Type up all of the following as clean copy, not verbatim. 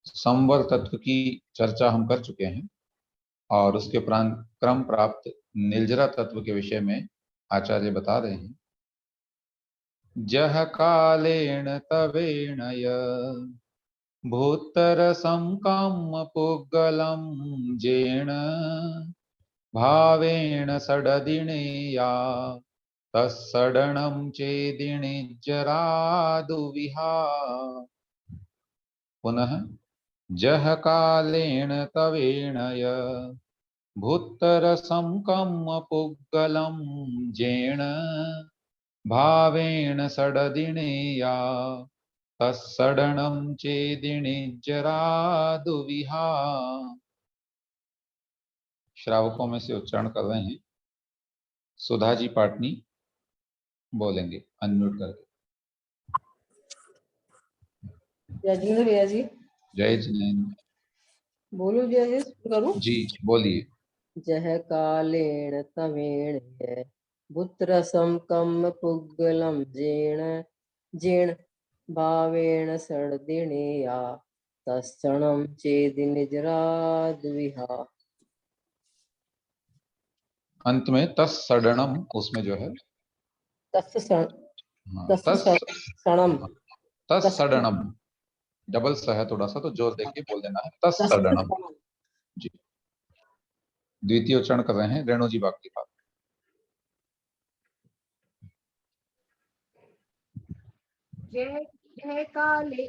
संवर तत्व की चर्चा हम कर चुके हैं और उसके उपरांत क्रम प्राप्त निर्जरा तत्व के विषय में आचार्य बता रहे हैं। जह कालेन तवेण य भूतरसं कम पुग्गलं जेण भावेण सडदिणेया तत्सडनं चेदिनिज्जरादुविहा। पुनः जह कालेन तवेण य भूतरसं कम पुग्गलं जेण भावेण सडदिणेया तत्सडनं चेदिनिज्जरादुविहा। श्रावकों में से उच्चारण कर रहे हैं। सुधा जी पाटनी बोलेंगे अनम्यूट करके। राजेंद्र भैया जी जय जिनेन्द्र। बोलो जय करूं जी बोलिए। जह कालेण तवेण य पुत्रसं कम पुग्गलं जेण जेण भावेण सर्दिणेया तत्सणं चेदिनिजराद्विहा। अंत में तत्सडनम, उसमें जो है तत्सणम तत्सडनम डबल स है, थोड़ा सा तो जोर देके बोल देना है। तत्सडनम जी। द्वितीय उच्चारण कर रहे हैं रेणु जी बाग की बात। जह काले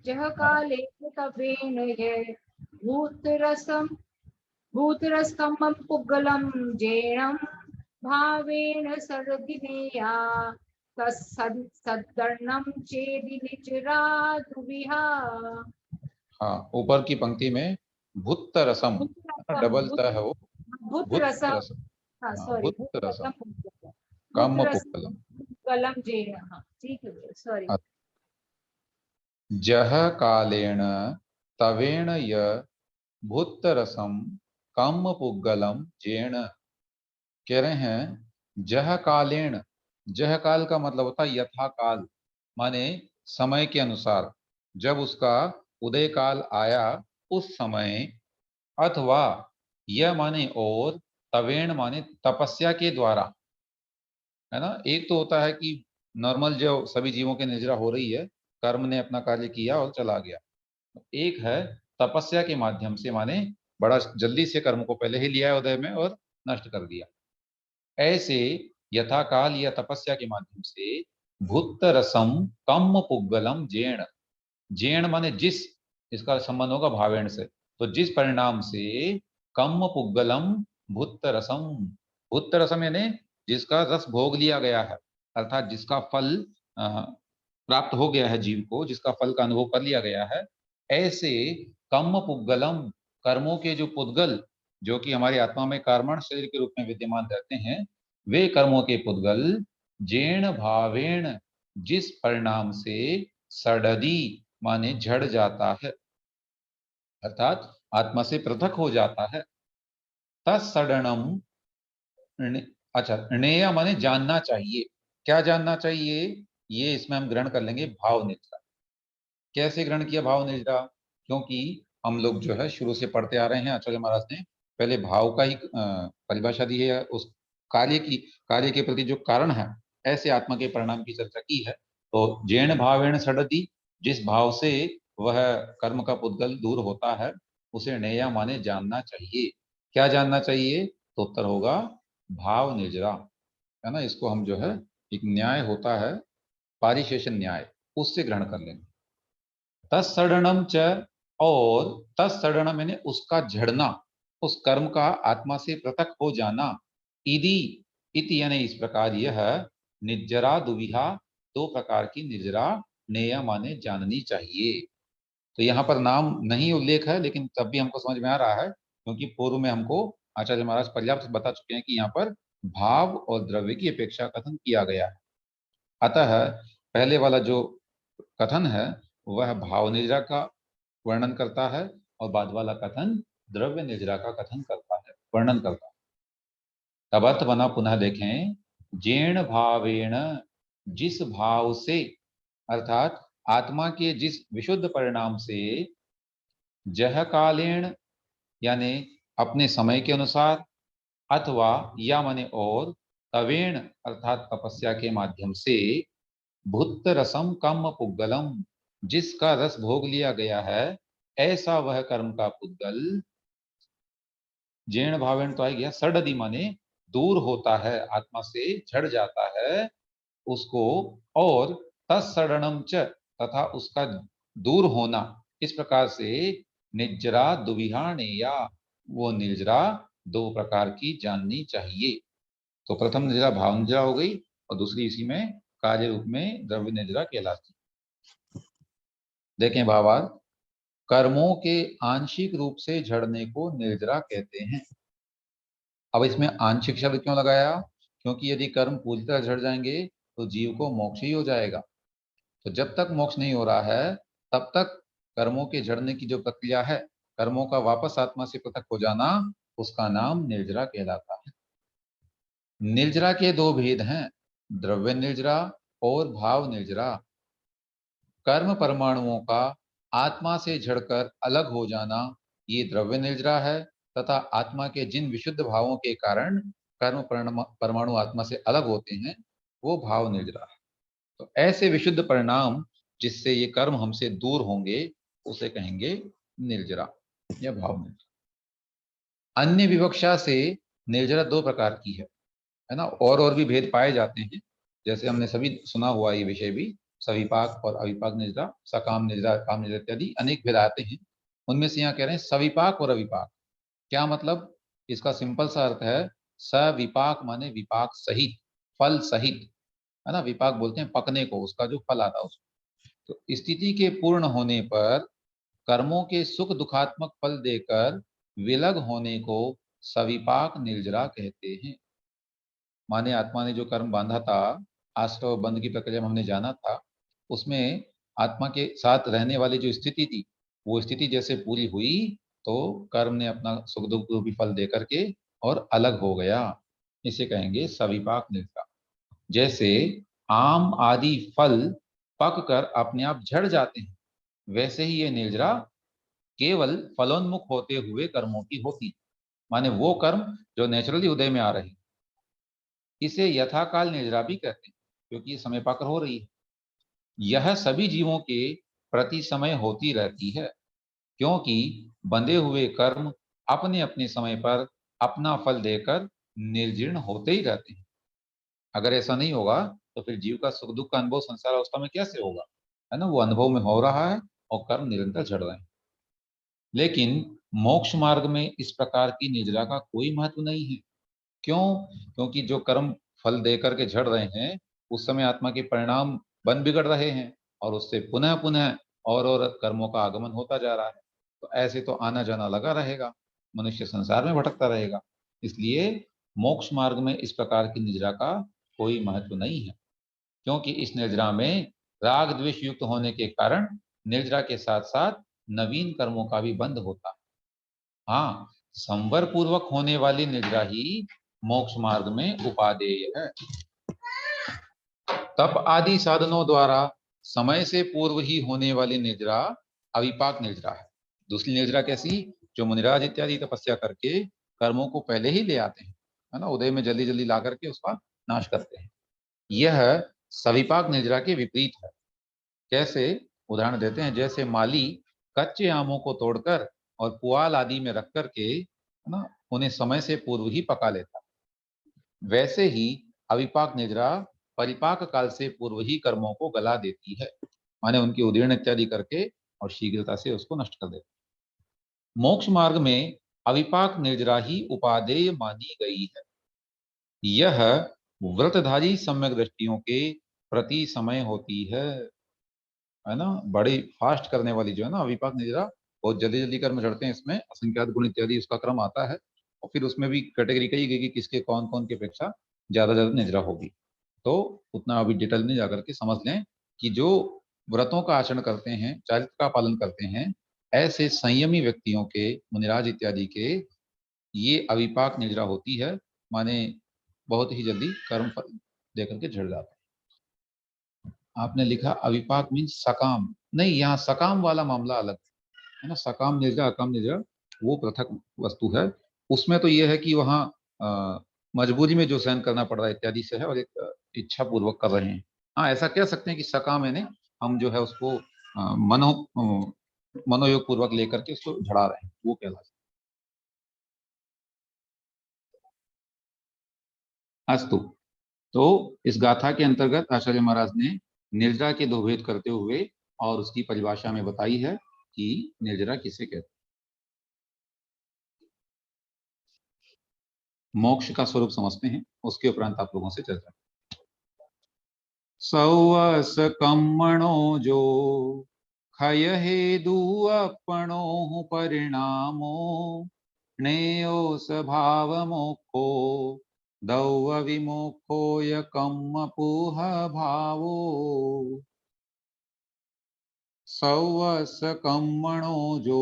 जह काले तवेन य भूतरसं पुग्गलं जेणं भावेन सर्दिनेया तत्सद्दर्णं चेदिनिचरादुविहा। हाँ, ऊपर की पंक्ति में भुत्त रसम डबल त है वो, भुत्त रसम। हाँ, भुत्त रसम कम पुक्कलम पुग्गलं जेण। हाँ ठीक है, सॉरी। जह कालेन तवेण य भुत्त रसम कम पुग्गलम जेण। कह रहे हैं जह कालेन, जह काल का मतलब होता है यथा काल, माने समय के अनुसार, जब उसका उदय काल आया उस समय, अथवा यह माने और, तवेण माने तपस्या के द्वारा, है ना। एक तो होता है कि नॉर्मल जो सभी जीवों के निजरा हो रही है, कर्म ने अपना कार्य किया और चला गया। एक है तपस्या के माध्यम से, माने बड़ा जल्दी से कर्म को पहले ही लिया है उदय में और नष्ट कर दिया। ऐसे यथा काल या तपस्या के माध्यम से भूत रसम कम पुग्गलम जेण, जेण माने जिस, इसका संबंध होगा भावेण से, तो जिस परिणाम से कम पुग्गलम भूत रसम, भूत रसम यानी जिसका रस भोग लिया गया है, अर्थात जिसका फल प्राप्त हो गया है जीव को, जिसका फल का अनुभव कर लिया गया है। ऐसे कम पुग्गलम, कर्मों के जो पुद्गल, जो कि हमारी आत्मा में कार्मण शरीर के रूप में विद्यमान रहते हैं, वे कर्मों के पुद्गल जेण भावेण, जिस परिणाम से सडदी माने झड़ जाता है, अर्थात आत्मा से पृथक हो जाता है। तत्सडनम, अच्छा णेय माने जानना चाहिए। क्या जानना चाहिए, ये इसमें हम ग्रहण कर लेंगे भाव निद्रा। कैसे ग्रहण किया भाव निद्रा, क्योंकि हम लोग जो है शुरू से पढ़ते आ रहे हैं, आचार्य महाराज ने पहले भाव का ही परिभाषा दी है, उस कार्य की, कार्य के प्रति जो कारण है, ऐसे आत्मा के परिणाम की चर्चा की है। तो जैन भावेण सडति, जिस भाव से वह कर्म का पुद्गल दूर होता है, उसे नया माने जानना चाहिए। क्या जानना चाहिए, तो उत्तर होगा भाव निजरा, है ना। इसको हम जो है एक न्याय होता है पारिशेषण न्याय, उससे ग्रहण कर लेंगे। तत्सडनम च, और तत्सडनम यानी उसका झड़ना, उस कर्म का आत्मा से पृथक हो जाना। इति, इति यानी इस प्रकार, यह निर्जरा दुविहा, दो प्रकार की निर्जरा नेय माने जाननी चाहिए। तो यहाँ पर नाम नहीं उल्लेख है, लेकिन तब भी हमको समझ में आ रहा है, क्योंकि पूर्व में हमको आचार्य महाराज पर्याप्त बता चुके हैं कि यहाँ पर भाव और द्रव्य की अपेक्षा कथन किया गया है। अतः पहले वाला जो कथन है वह भाव निजरा का वर्णन करता है, और बाद वाला कथन द्रव्य निजरा का कथन करता है, वर्णन करता है। तब अर्थ बना, पुनः देखें, जेण भावेण, जिस भाव से, अर्थात आत्मा के जिस विशुद्ध परिणाम से जह कालेण यानी अपने समय के अनुसार, अथवा या माने और, तवेण अर्थात तपस्या के माध्यम से, भुत्त रसम कम पुद्गलम जिसका रस भोग लिया गया है, ऐसा वह कर्म का पुद्गल जीर्ण भावेण तो आ गया, सडदी माने दूर होता है, आत्मा से झड़ जाता है उसको, और तत्सरणम च तथा उसका दूर होना, इस प्रकार से निजरा दुविहाणेया, वो निर्जरा दो प्रकार की जाननी चाहिए। तो प्रथम निजरा भाव निजरा हो गई और दूसरी इसी में कार्य रूप में द्रव्य निजरा कहलाती। देखें भावार्थ, कर्मों के आंशिक रूप से झड़ने को निर्जरा कहते हैं। अब इसमें आंशिक शब्द क्यों लगाया? क्योंकि यदि कर्म पूरी तरह झड़ जाएंगे तो जीव को मोक्ष ही हो जाएगा। तो जब तक मोक्ष नहीं हो रहा है तब तक कर्मों के झड़ने की जो प्रक्रिया है, कर्मों का वापस आत्मा से पृथक हो जाना, उसका नाम निर्जरा कहलाता है। निर्जरा के दो भेद हैं, द्रव्य निर्जरा और भाव निर्जरा। कर्म परमाणुओं का आत्मा से झड़कर अलग हो जाना, ये द्रव्य निर्जरा है, तथा आत्मा के जिन विशुद्ध भावों के कारण कर्म परमाणु आत्मा से अलग होते हैं, वो भाव निर्जरा है। तो ऐसे विशुद्ध परिणाम जिससे ये कर्म हमसे दूर होंगे, उसे कहेंगे निर्जरा या भाव निर्जरा। अन्य विवक्षा से निर्जरा दो प्रकार की है ना, और भी भेद पाए जाते हैं। जैसे हमने सभी सुना हुआ ये विषय भी, सविपाक और अविपाक निर्जरा, सकाम निर्जरा, काम निर्जरा इत्यादि अनेक भेद आते हैं। उनमें से यहाँ कह रहे हैं सविपाक और अविपाक। क्या मतलब? इसका सिंपल सा अर्थ है, सविपाक माने विपाक सहित, फल सहित, है ना। विपाक बोलते हैं पकने को, उसका जो फल आता है उसको। तो स्थिति के पूर्ण होने पर कर्मों के सुख दुखात्मक फल देकर विलग होने को सविपाक निर्जरा कहते हैं। माने आत्मा ने जो कर्म बांधा था, आश्रव बंध की प्रक्रिया में हमने जाना था, उसमें आत्मा के साथ रहने वाली जो स्थिति थी, वो स्थिति जैसे पूरी हुई तो कर्म ने अपना सुख दुख रूपी फल दे करके और अलग हो गया। इसे कहेंगे सविपाक निर्जरा। जैसे आम आदि फल पक कर अपने आप झड़ जाते हैं, वैसे ही ये निर्जरा केवल फलोन्मुख होते हुए कर्मों की होती है। माने वो कर्म जो नेचुरली उदय में आ रहे हैं, इसे यथाकाल निर्जरा भी कहते हैं, क्योंकि ये समय पाकर हो रही है। यह सभी जीवों के प्रति समय होती रहती है, क्योंकि बंधे हुए कर्म अपने अपने समय पर अपना फल देकर निर्जीर्ण होते ही रहते हैं। अगर ऐसा नहीं होगा तो फिर जीव का सुख दुख का अनुभव संसार अवस्था में कैसे होगा, है ना। वो अनुभव में हो रहा है और कर्म निरंतर झड़ रहे हैं। लेकिन मोक्ष मार्ग में इस प्रकार की निर्जरा का कोई महत्व नहीं है। क्यों? क्योंकि जो कर्म फल दे करके झड़ रहे हैं, उस समय आत्मा के परिणाम बन बिगड़ रहे हैं और उससे पुनः पुनः और कर्मों का आगमन होता जा रहा है। तो ऐसे तो आना जाना लगा रहेगा, मनुष्य संसार में भटकता रहेगा। इसलिए मोक्ष मार्ग में इस प्रकार की निजरा का कोई महत्व नहीं है, क्योंकि इस निर्जरा में राग द्वेष युक्त होने के कारण निर्जरा के साथ साथ नवीन कर्मों का भी बंध होता है। हाँ, संवर पूर्वक होने वाली निजरा ही मोक्ष मार्ग में उपादेय है। तप आदि साधनों द्वारा समय से पूर्व ही होने वाली निजरा अविपाक निजरा है। दूसरी निजरा कैसी? जो मुनिराज इत्यादि तपस्या करके कर्मों को पहले ही ले आते हैं, है ना, उदय में जल्दी जल्दी ला करके उसका नाश करते हैं। यह सविपाक निजरा के विपरीत है। कैसे? उदाहरण देते हैं, जैसे माली कच्चे आमों को तोड़कर और पुआल आदि में रख करके, है ना, उन्हें समय से पूर्व ही पका लेता, वैसे ही अविपाक निद्रा परिपाक काल से पूर्व ही कर्मों को गला देती है, माने उनकी उदीर्ण इत्यादि करके और शीघ्रता से उसको नष्ट कर देती है। मोक्ष मार्ग में अविपाक निर्जरा ही उपादेय मानी गई है। यह व्रतधारी सम्यक दृष्टियों के प्रति समय होती है ना। बड़ी फास्ट करने वाली जो है ना अविपाक निद्रा, बहुत जल्दी जल्दी कर्म चढ़ते हैं, इसमें असंख्यात गुण इत्यादि उसका क्रम आता है, और फिर उसमें भी कैटेगरी कही गई कि किसके कौन कौन की अपेक्षा ज्यादा ज्यादा निद्रा होगी। तो उतना अभी डिटेल में जाकर के समझ लें कि जो व्रतों का आचरण करते हैं, चारित्र का पालन करते हैं, ऐसे संयमी व्यक्तियों के, मुनिराज इत्यादि के, ये अविपाक निद्रा होती है, माने बहुत ही जल्दी कर्म फल देकर के झड़ जाते हैं। आपने लिखा अविपाक मीन्स सकाम, नहीं, यहाँ सकाम वाला मामला अलग है ना। सकाम निर्जा अकाम निर्जा वो पृथक वस्तु है। उसमें तो ये है कि वहाँ मजबूरी में जो सहन करना पड़ रहा है इत्यादि से है, और एक इच्छा पूर्वक कर रहे हैं। हाँ, ऐसा कह सकते हैं कि सकाम है, नहीं, हम जो है उसको मनोयोग पूर्वक लेकर के उसको झड़ा रहे हैं, वो कहला सकते हैं। अस्तु। तो इस गाथा के अंतर्गत आचार्य महाराज ने निर्जरा के दो भेद करते हुए और उसकी परिभाषा में बताई है कि निर्जरा किसे कहते हैं। मोक्ष का स्वरूप समझते हैं, उसके उपरांत आप लोगों से चर्चा। सौवस कम्मणो जो खय हेदु अपनो परिणामो नेयो स्वभाव मोक्षो दौव विमोक्षो य कम्म पुह भावो। सौवस कम्मणो जो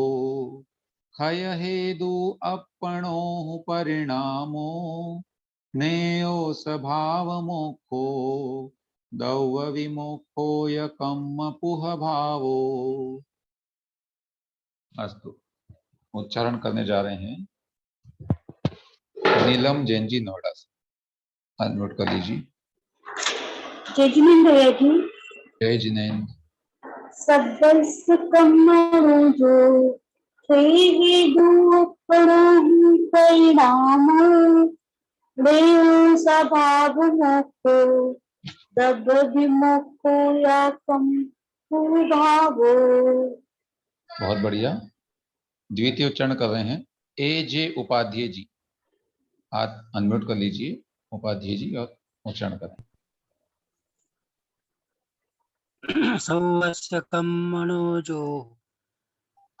खय हेदु अपनो परिणामो नेयो स्वभाव मोक्षो दौव विमोक्षो य कम्म पुह भावो। अस्तु, उच्चारण करने जा रहे हैं। नीलम जैन जी नोएडा से, नोट कर लीजिए। जय जिनेन्द्र जी। जय जिनेन्द्र। सब्बस कम्मणो जो खेहि दूपणहि परिणाम देव स्वभाव मोक्षो दब विमोक्षो या कम भावो। बहुत बढ़िया। द्वितीय उच्चारण कर रहे हैं ए जे उपाध्याय जी। आप अनम्यूट कर लीजिए उपाध्याय जी और उच्चारण करें। सौवस्य कम्मणो जो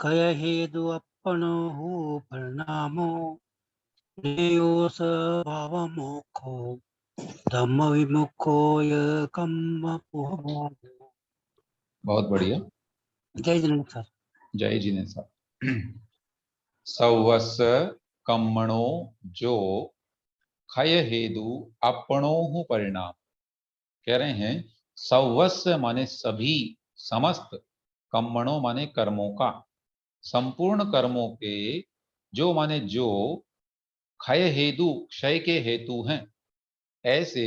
खय हेदु अपनो परिणामो नेयो स्वभाव मोक्षो धम्म विमुखो य कम्म पुह भावो। बहुत बढ़िया। जय जिनेन्द्र सर। जय जिनेन्द्र साहब। सौवस कम्मणो जो खय हेदु अपनो परिणाम, कह रहे हैं सौवस्य माने सभी, समस्त, कम्मणों माने कर्मों का, संपूर्ण कर्मों के, जो माने जो, क्षय हेतु क्षय के हेतु हैं, ऐसे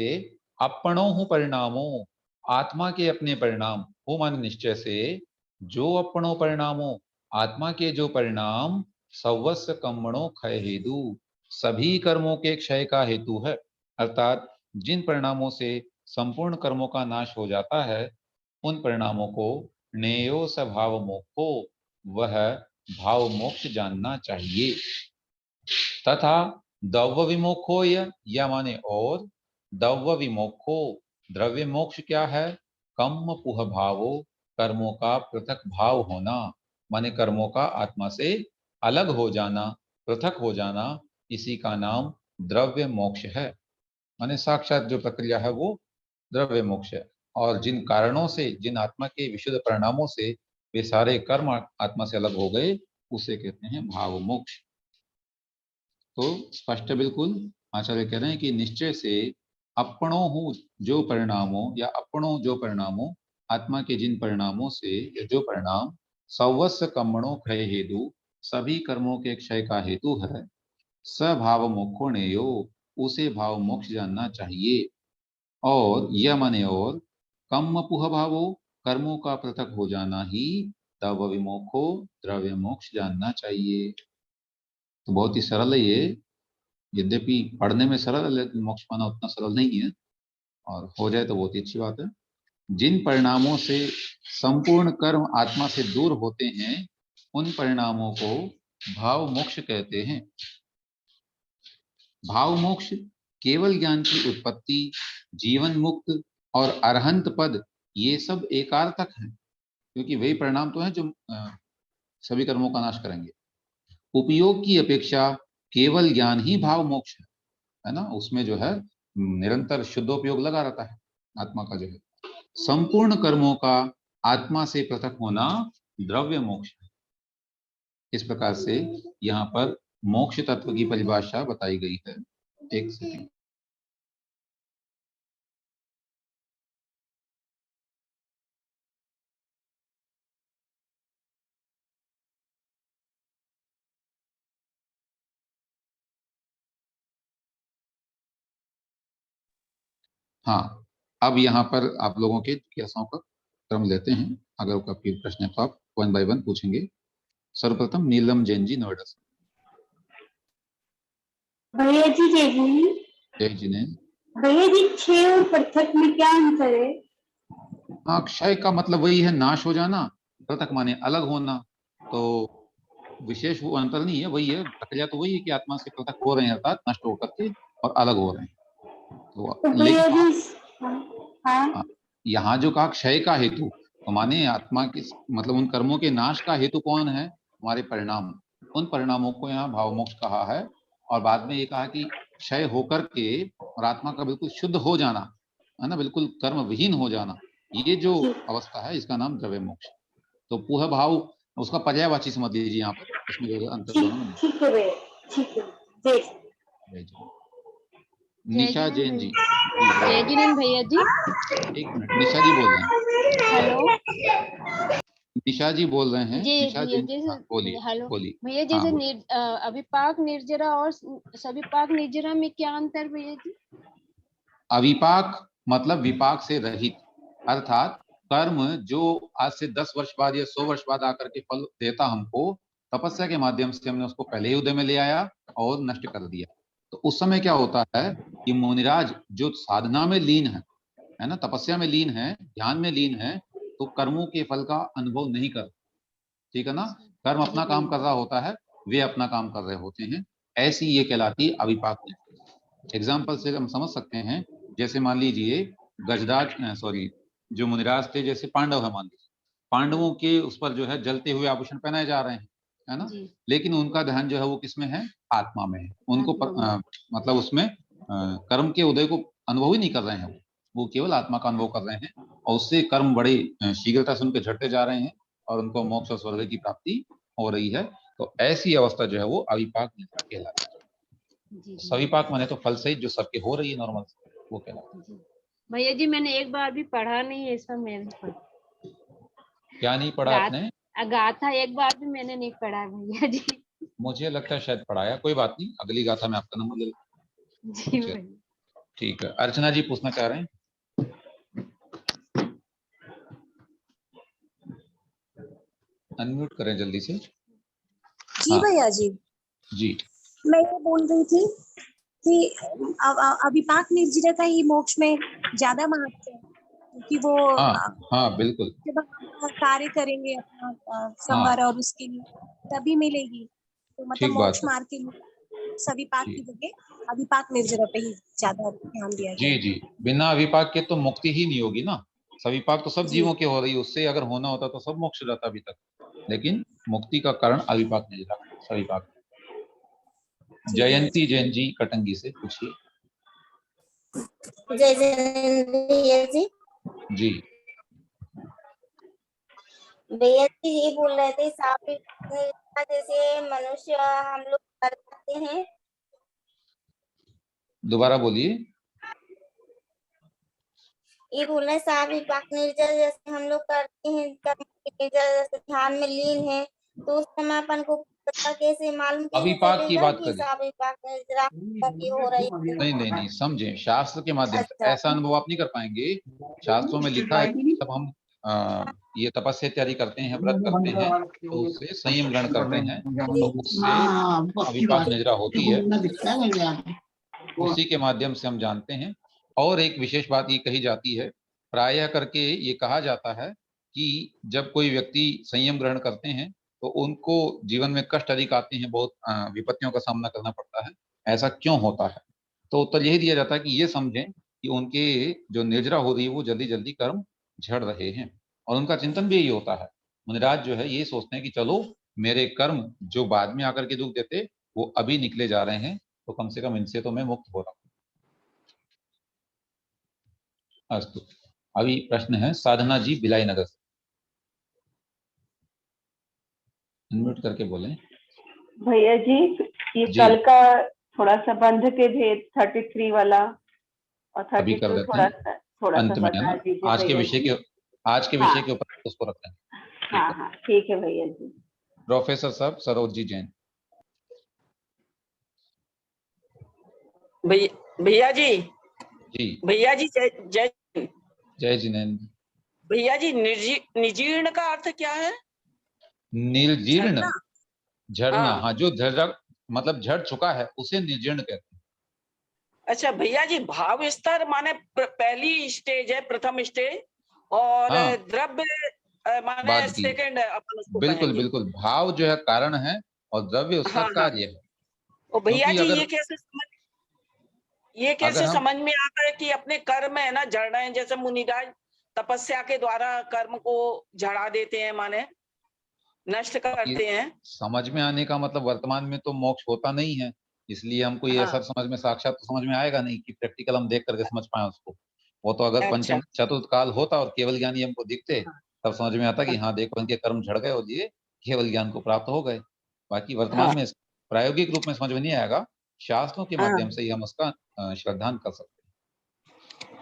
अपणों परिणामों आत्मा के अपने परिणाम, हो माने निश्चय से, जो अपणों परिणामों आत्मा के जो परिणाम, सवस्य कर्मणों क्षय हेतु सभी कर्मों के क्षय का हेतु है। अर्थात जिन परिणामों से संपूर्ण कर्मों का नाश हो जाता है, उन परिणामों को नेयो स्वभाव मोक्षो, वह भाव मोक्ष जानना चाहिए। तथा दव्य विमोक्षो या माने और, दव्य विमोक्षो द्रव्य मोक्ष क्या है, कम्म पुह भावो कर्मों का पृथक भाव होना, माने कर्मों का आत्मा से अलग हो जाना, पृथक हो जाना, इसी का नाम द्रव्य मोक्ष है। माने साक्षात जो प्रक्रिया है वो द्रव्य मोक्ष है। और जिन कारणों से, जिन आत्मा के विशुद्ध परिणामों से वे सारे कर्म आत्मा से अलग हो गए, उसे कहते हैं भाव मोक्ष। तो स्पष्ट बिल्कुल आचार्य कह रहे हैं कि निश्चय से अपनों हूँ जो परिणामों, या अपनों जो परिणामों, आत्मा के जिन परिणामों से, या जो परिणाम सवस्य कर्मणों क्षय हेतु सभी कर्मों के क्षय का हेतु है, सभाव मोक्षो नेयो उसे भाव मोक्ष जानना चाहिए। और यह माने और, कम्म पुह भावो कर्मों का पृथक हो जाना ही, तव विमोक्षो द्रव्य मोक्ष जानना चाहिए। तो बहुत ही सरल है ये, यद्यपि पढ़ने में सरल है लेकिन मोक्ष पाना उतना सरल नहीं है, और हो जाए तो बहुत ही अच्छी बात है। जिन परिणामों से संपूर्ण कर्म आत्मा से दूर होते हैं, उन परिणामों को भाव मोक्ष कहते हैं। भाव मोक्ष केवल ज्ञान की उत्पत्ति, जीवन मुक्त और अरहंत पद, ये सब एकार्थक हैं, क्योंकि वही परिणाम तो हैं जो सभी कर्मों का नाश करेंगे। उपयोग की अपेक्षा केवल ज्ञान ही भाव मोक्ष है ना, उसमें जो है निरंतर शुद्धोपयोग लगा रहता है आत्मा का, जो है संपूर्ण कर्मों का आत्मा से पृथक होना द्रव्य मोक्ष है। इस प्रकार से यहाँ पर मोक्ष तत्व की परिभाषा बताई गई है। एक सेकंड। हाँ, अब यहाँ पर आप लोगों के जिज्ञासाओं का क्रम लेते हैं। अगर कोई प्रश्न है तो आप 1 बाय 1 पूछेंगे। सर्वप्रथम नीलम जैन जी, नोएडा से। भैया जी जय जी। जय जी ने। भैया जी क्षय और पृथक में क्या अंतर है? हाँ, क्षय का मतलब वही है नाश हो जाना, पृथक माने अलग होना। तो विशेष वो अंतर नहीं है, वही है, प्रक्रिया तो वही है कि आत्मा से पृथक हो रहे हैं, अर्थात नष्ट होकर के और अलग हो रहे हैं। तो तो भैया लेकिन जी हाँ हाँ, यहाँ जो कहा क्षय का हेतु, तो माने आत्मा की मतलब उन कर्मों के नाश का हेतु कौन है? हमारे परिणाम। उन परिणामों को यहाँ भाव मोक्ष कहा है। और बाद में ये कहा कि क्षय होकर के और आत्मा का बिल्कुल शुद्ध हो जाना, है ना, बिल्कुल कर्म विहीन हो जाना, ये जो अवस्था है इसका नाम द्रव्य मोक्ष। तो पूह भाव उसका पर्यायवाची समझ लीजिए यहाँ पर, इसमें जो अंतर दोनों में नहीं। ठीक है भैया, ठीक है जय जी। जय जी। जय निशा जिनेंद्र जैन जी, भैया। जी जय बोलिए। जिनेंद्र भैया जी। एक मिनट, निशा जी बोल रहे हैं। हेलो। निशा जी बोल रहे हैं, जी निशा भैया जैन। हाँ जैसे बोलिए। हेलो बोलिए। भैया, हाँ जैसे बोलिए। अविपाक निर्जरा और सविपाक निर्जरा में क्या अंतर भैया जी? अविपाक मतलब विपाक से रहित, अर्थात कर्म जो आज से 10 वर्ष बाद या 100 वर्ष बाद आकर के फल देता हमको, तपस्या के माध्यम से हमने उसको पहले ही उदय में ले आया और नष्ट कर दिया। तो उस समय क्या होता है कि मुनिराज जो साधना में लीन है ना, तपस्या में लीन है, ध्यान में लीन है, तो कर्मों के फल का अनुभव नहीं कर, ठीक है ना। कर्म जी अपना काम कर रहा होता है, वे अपना काम कर रहे होते हैं। ऐसी ये कहलाती है अविपाक। एग्जाम्पल से हम समझ सकते हैं, जैसे मान लीजिए गजराज, सॉरी, जो मुनिराज थे, जैसे पांडव है, मान लीजिए पांडवों के उस पर जो है जलते हुए आभूषण पहनाए जा रहे हैं, है ना। जी। लेकिन उनका ध्यान जो है वो किसमें है? आत्मा में है। उनको आत्मा में। मतलब उसमें कर्म के उदय को अनुभव ही नहीं कर रहे हैं, वो केवल आत्मा का अनुभव कर रहे हैं। और उससे कर्म बड़े शीघ्रता से उनके झड़ते जा रहे हैं और उनको मोक्ष और स्वर्ग की प्राप्ति हो रही है। तो ऐसी अवस्था जो है वो अविपाक निद्रा कहलाती है। जी जी सविपाक माने तो फल सहित जो सबके हो रही है नॉर्मल, वो कहलाती जी। भैया जी मैंने एक बार भी पढ़ा नहीं है इसमें, मैंने है। क्या नहीं पढ़ा आपने? गाथा एक बार भी मैंने नहीं पढ़ा है भैया जी। मुझे लगता है शायद पढ़ाया, कोई बात नहीं, अगली गाथा में आपका नंबर ले जी लूंगा। भैया। ठीक है, अर्चना जी पूछना चाह रहे हैं। अनम्यूट करें जल्दी से। जी हाँ भैया जी, जी। मैं ये बोल रही थी कि अविपाक निर्जरा का ही मोक्ष में ज्यादा महत्व है, क्योंकि वो हाँ हाँ बिल्कुल। जब हम कार्य करेंगे अपना संवर हाँ और उसके लिए तभी मिलेगी। तो मतलब ठीक बात मोक्ष है। मार्ग के लिए सविपाक जी की जगह अविपाक निर्जरा पे ही ज्यादा ध्यान दिया गया जी है। जी, बिना विपाक के तो मुक्ति ही नहीं होगी ना। सविपाक तो सब जी जीवों के हो रही है, उससे अगर होना होता तो सब मोक्ष जाता अभी तक। लेकिन मुक्ति का कारण अविपाक नहीं रहा, सविपाक। जी भैया जयंती जी। जैन जी कटंगी से पूछिए। जय जिनेंद्र भैया जी। जी। भैया जी ये बोल रहे थे साफ जैसे मनुष्य हम लोग करते हैं। दोबारा बोलिए। ये बोल रहे साफ विपाक निर्जर जैसे हम लोग करते हैं, कर्म के निर्जर जैसे ध्यान में लीन है, तो उस समय अपन को पता कैसे मालूम कैसे अविपाक की चलेगा बात कि करिए। साफ विपाक निर्जरा की हो रही है। नहीं नहीं नहीं, समझे, शास्त्र के माध्यम से अच्छा ऐसा अनुभव आप नहीं कर पाएंगे। शास्त्रों में लिखा है कि जब हम ये तपस्या इत्यादि करते हैं, व्रत करते हैं, तो उससे संयम ग्रहण करते हैं, तो उससे अविपाक निद्रा होती है। उसी के माध्यम से हम जानते हैं। और एक विशेष बात ये कही जाती है, प्रायः करके ये कहा जाता है कि जब कोई व्यक्ति संयम ग्रहण करते हैं तो उनको जीवन में कष्ट अधिक आते हैं, बहुत विपत्तियों का सामना करना पड़ता है। ऐसा क्यों होता है? तो उत्तर यही दिया जाता है कि ये समझें कि उनके जो निर्जरा हो रही है वो जल्दी जल्दी कर्म झड़ रहे हैं। और उनका चिंतन भी यही होता है। मुनिराज जो है ये सोचते हैं कि चलो मेरे कर्म जो बाद में आकर के दुख देते वो अभी निकले जा रहे हैं, तो कम से कम इनसे तो मैं मुक्त हो रहा हूँ। अस्तु। अभी प्रश्न है साधना जी बिलाई नगर से, अनम्यूट करके बोलें। भैया जी ये जी कल का थोड़ा सा बंध के भेद 33 वाला और अभी कर 32 देते हैं, थोड़ा सा अंत में, है बता ना। दीजिए आज के भैया विषय जी। के आज के हाँ विषय के ऊपर उसको रखते हैं। ठीक हाँ है। हाँ ठीक है भैया जी। प्रोफेसर साहब सरोज जी जैन। भैया जी जी भैया जी जय जय जय जिनेन्द्र। भैया जी निजीर्ण का अर्थ क्या है? निर्जीर्ण, झरना? झरना, हाँ। हाँ, जो झर मतलब झड़ चुका है उसे निर्जीर्ण कहते हैं। अच्छा भैया जी, भाव स्तर माने पहली स्टेज है, प्रथम स्टेज, और हाँ, द्रव्य माने बाद की, सेकंड अपन उसको बिल्कुल कहेंगे। बिल्कुल, भाव जो है कारण है और द्रव्य उसका हाँ हाँ। कार्य है। और भैया क्योंकि जी अगर ये अगर कैसे हम समझ में आता है कि अपने कर्म है ना जड़ रहे हैं, जैसे मुनिराज तपस्या के द्वारा कर्म को झड़ा देते हैं, माने नष्ट ये करते हैं। समझ में आने का मतलब वर्तमान में तो मोक्ष होता नहीं है, इसलिए हमको ये हाँ। ऐसा समझ में, साक्षात तो समझ में आएगा नहीं कि प्रैक्टिकल हम देख करके समझ पाए उसको। वो तो अगर अच्छा। पंचम चतुर्थ काल होता और केवल ज्ञानी हमको दिखते, हाँ तब समझ में आता कि हाँ देखो इनके कर्म झड़ गए और ये केवल ज्ञान को प्राप्त हो गए। बाकी वर्तमान हाँ में प्रायोगिक रूप में समझ में नहीं आएगा, शास्त्रों के हाँ। माध्यम से ही हम उसका श्रद्धान कर सकते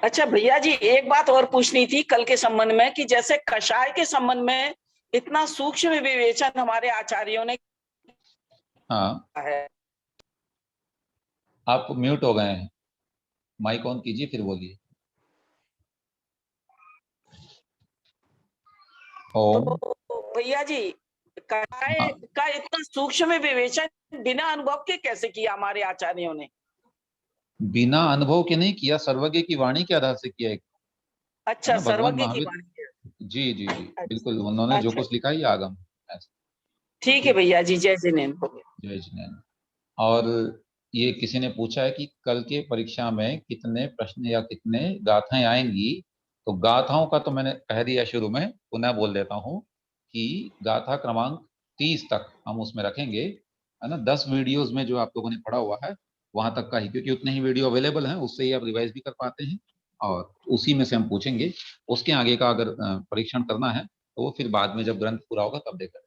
अच्छा भैया जी, एक बात और पूछनी थी कल के संबंध में, कि जैसे कषाय के संबंध में इतना सूक्ष्म विवेचन हमारे आचार्यों ने हैं। हाँ, है। आप म्यूट हो गए हैं, माइक ऑन कीजिए फिर बोलिए। तो ओम। भैया जी, कषाय हाँ, का इतना सूक्ष्म विवेचन बिना अनुभव के कैसे किया हमारे आचार्यों ने? बिना अनुभव के नहीं किया, सर्वज्ञ की वाणी के आधार से किया, है अच्छा, ना, भगवान सर्वज्ञ की महावीर। वाणी है। जी जी जी, बिल्कुल, अच्छा उन्होंने जो अच्छा, कुछ लिखा ही आगम है। ऐसा। ठीक है भैया जी, जय जिनेन्द्र। जय जिनेन्द्र। और ये किसी ने पूछा है कि कल के परीक्षा में कितने प्रश्न या कितने गाथाएं आएंगी। तो गाथाओं का तो मैंने कह दिया शुरू में, पुनः बोल देता हूँ कि गाथा क्रमांक 30 तक हम उसमें रखेंगे, है ना। 10 वीडियोज में जो आप लोगों ने पढ़ा हुआ है वहां तक का ही, क्योंकि उतने ही वीडियो अवेलेबल हैं, उससे ही आप रिवाइज भी कर पाते हैं और उसी में से हम पूछेंगे। उसके आगे का अगर परीक्षण करना है तो वो फिर बाद में जब ग्रंथ पूरा होगा तब देखें।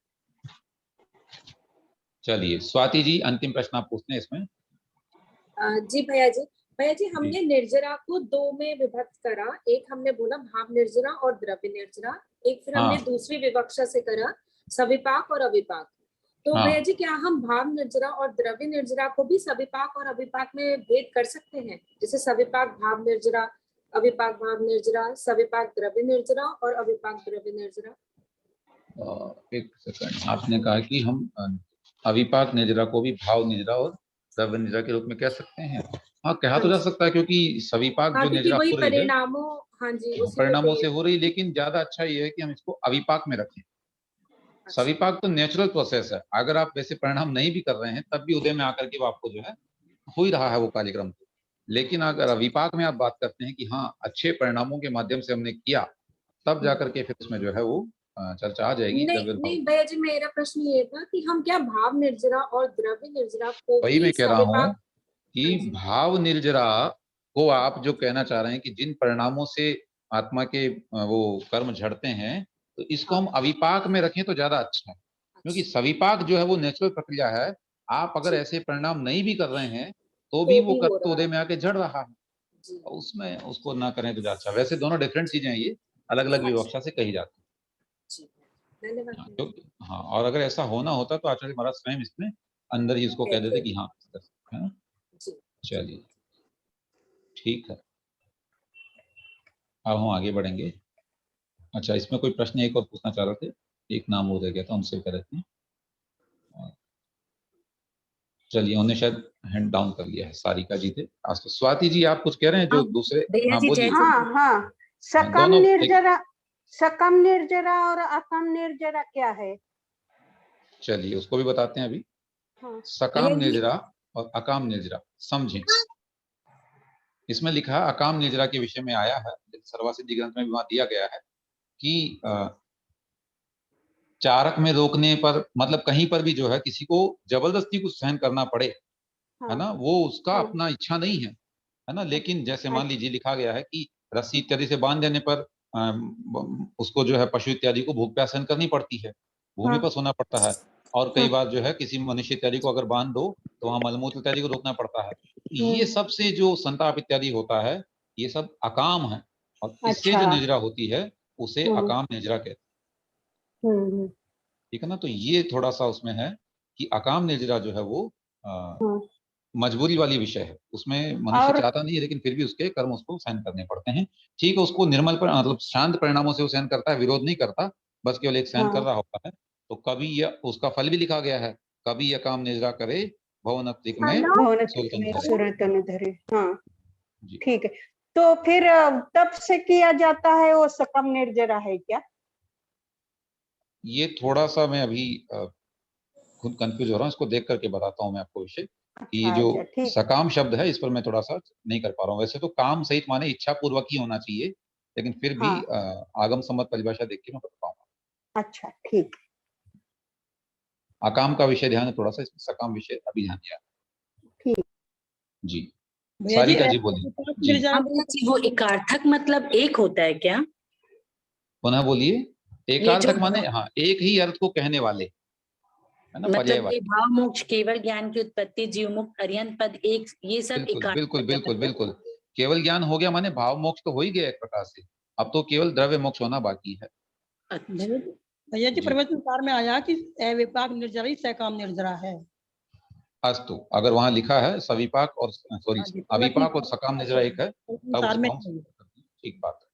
चलिए स्वाति जी, अंतिम प्रश्न आप पूछते हैं इसमें। जी भैया जी, भैया जी जी हमने निर्जरा को दो में विभक्त करा। एक हमने बोला भाव निर्जरा और द्रव्य निर्जरा, एक फिर हमने हाँ दूसरी विवक्षा से करा सविपाक और अविपाक। तो भैया हाँ, जी, क्या हम भाव निर्जरा और द्रव्य निर्जरा को भी सविपाक और अविपाक में भेद कर सकते हैं? जैसे सविपाक भाव निर्जरा, अविपाक भाव निर्जरा, सविपाक द्रव्य निर्जरा और अविपाक द्रव्य निर्जरा। एक सेकंड, आपने कहा कि हम अविपाक निजरा को भी भाव निजरा और द्रव्य निजरा के रूप में कह सकते हैं। हाँ, कहा हाँ तो जा जी। सकता है, क्योंकि सविपाक हाँ, जो क्योंकि निजरा वही हो रही है परिणामों, हाँ जी, उसी में परिणामों से भेद। हो रही, लेकिन ज्यादा अच्छा ये है कि हम इसको अविपाक में रखें। अच्छा सविपाक तो नेचुरल प्रोसेस है, अगर आप वैसे परिणाम नहीं भी कर रहे हैं तब भी उदय में आकर के वो आपको जो है हो ही रहा है वो कार्यक्रम। लेकिन अगर अविपाक में आप बात करते हैं कि हाँ अच्छे परिणामों के माध्यम से हमने किया, तब जाकर के फिर उसमें जो है वो चर्चा आ जाएगी नहीं द्रव्य भाव। नहीं भैया जी, मेरा प्रश्न ये था कि हम क्या भाव निर्जरा और द्रव्य निर्जरा को वही भी मैं कह रहा हूँ सविपाक। हाँ कि जी। भाव निर्जरा को आप जो कहना चाह रहे हैं कि जिन परिणामों से आत्मा के वो कर्म झड़ते हैं, तो इसको हाँ। हम अविपाक में रखें तो ज्यादा अच्छा है। क्योंकि अच्छा। सविपाक जो है वो नेचुरल प्रक्रिया है, आप अगर ठीक। ऐसे परिणाम नहीं भी कर रहे हैं तो भी तो वो भी कर्म हो तो रहा उदय है। में आके झड़ रहा है। जी। और उसमें उसको ना करें तो ज्यादा अच्छा। वैसे दोनों डिफरेंट चीजें हैं, ये अलग अलग अच्छा। विवक्षा से कही जाती जी, धन्यवाद हैं। हाँ, भैया तो हाँ, और अगर ऐसा होना होता तो आचार्य महाराज स्वयं इसमें अंदर ही इसको जी। कह देते कहते कि हाँ इस तरह से, है ना। जी। चलिए ठीक है, अब हम आगे बढ़ेंगे। अच्छा, इसमें कोई प्रश्न एक और पूछना चाह रहे थे, एक नाम हो रह गया था, उनसे कर रहे थे। चलिए, उन्होंने शायद हैंड डाउन कर लिया है, सारिका जी थे आज। तो स्वाति जी आप कुछ कह रहे हैं जो दूसरे, भैया हाँ जी जय बोलिए। हाँ जिनेन्द्र। हाँ, हाँ, सकम दोनों एक, निर्जरा, सकम निर्जरा और अकम निर्जरा क्या है? चलिए उसको भी बताते हैं अभी। हाँ भैया सकाम ये निर्जरा और अकाम निर्जरा समझें। इसमें लिखा है अकाम निर्जरा के विषय में आया है, सर्वासिद्धि ग्रंथ में भी वहां दिया गया है कि चारक में रोकने पर, मतलब कहीं पर भी जो है किसी को जबरदस्ती कुछ सहन करना पड़े, है हाँ ना, वो उसका हाँ। अपना इच्छा नहीं है ना। लेकिन जैसे मान अच्छा लीजिए लिखा गया है कि रस्सी इत्यादि से बांध देने पर उसको जो है पशु इत्यादि को भूख प्यास सहन करनी पड़ती है, भूमि हाँ पर सोना पड़ता है। और कई हाँ। बार जो है किसी मनुष्य इत्यादि को अगर बांध दो तो वहां मलमूत्र इत्यादि को रोकना पड़ता है। ये हम्म। सब से जो संताप इत्यादि होता है, ये सब अकाम है, और इससे अच्छा। जो निजरा होती है उसे हम्म अकाम निजरा कहते हैं। हम्म। ठीक है ना। तो ये थोड़ा सा उसमें है कि अकाम निजरा जो है वो हाँ मजबूरी वाली विषय है, उसमें मनुष्य और चाहता नहीं है, लेकिन फिर भी उसके कर्म उसको सहन करने पड़ते हैं। ठीक है, उसको निर्मल पर मतलब शांत परिणामों से वो सहन करता है, विरोध नहीं करता, बस केवल एक सहन कर हाँ रहा होता है। तो कभी यह उसका फल भी लिखा गया है, कभी यह काम निजरा करे भवनत्रिक में भवन सुरतन में धरे। सुरतन धरे। हाँ जी, ठीक है। तो फिर तब से किया जाता है वो सकम निर्जरा है क्या? ये थोड़ा सा मैं अभी खुद कंफ्यूज हो रहा हूँ, इसको देख करके बताता हूँ मैं आपको विषय कि ये अच्छा जो अच्छा ठीक। सकाम शब्द है इस पर मैं थोड़ा सा नहीं कर पा रहा हूँ। वैसे तो काम सहित माने इच्छा पूर्वक ही होना चाहिए, लेकिन फिर भी हाँ आगम सम्मत परिभाषा देख के मैं बता पाऊंगा। अच्छा ठीक। अकाम का विषय ध्यान है थोड़ा सा, इसमें सकाम विषय अभी ध्यान दिया। ठीक जी, भैया जी सारिका जी बोलिए। जी, हाँ भैया जी, वो एकार्थक मतलब एक होता है क्या? पुनः बोलिए। ये जो एकार्थक माने हाँ, एक ही अर्थ को कहने वाले, है ना, मतलब ये पर्यायवाची। भाव मोक्ष, केवल ज्ञान की उत्पत्ति, जीव मुक्त, अर्यंत पद, एक, ये सब बिल्कुल एकार्थ बिल्कुल मतलब बिल्कुल है। बिल्कुल। केवल ज्ञान हो गया माने भाव मोक्ष तो हो ही गया एक प्रकार से, अब तो केवल द्रव्य मोक्ष होना बाकी है। भैया जी जी, प्रवचन सार में आया कि विपाक निर्जरा ही सकाम निर्जरा है। अस्तु, अगर वहां लिखा है सविपाक और सॉरी हाँ जी, अविपाक और प्रवचन सकाम निजरा एक है, तब सार में उसको हम है। ठीक बात है।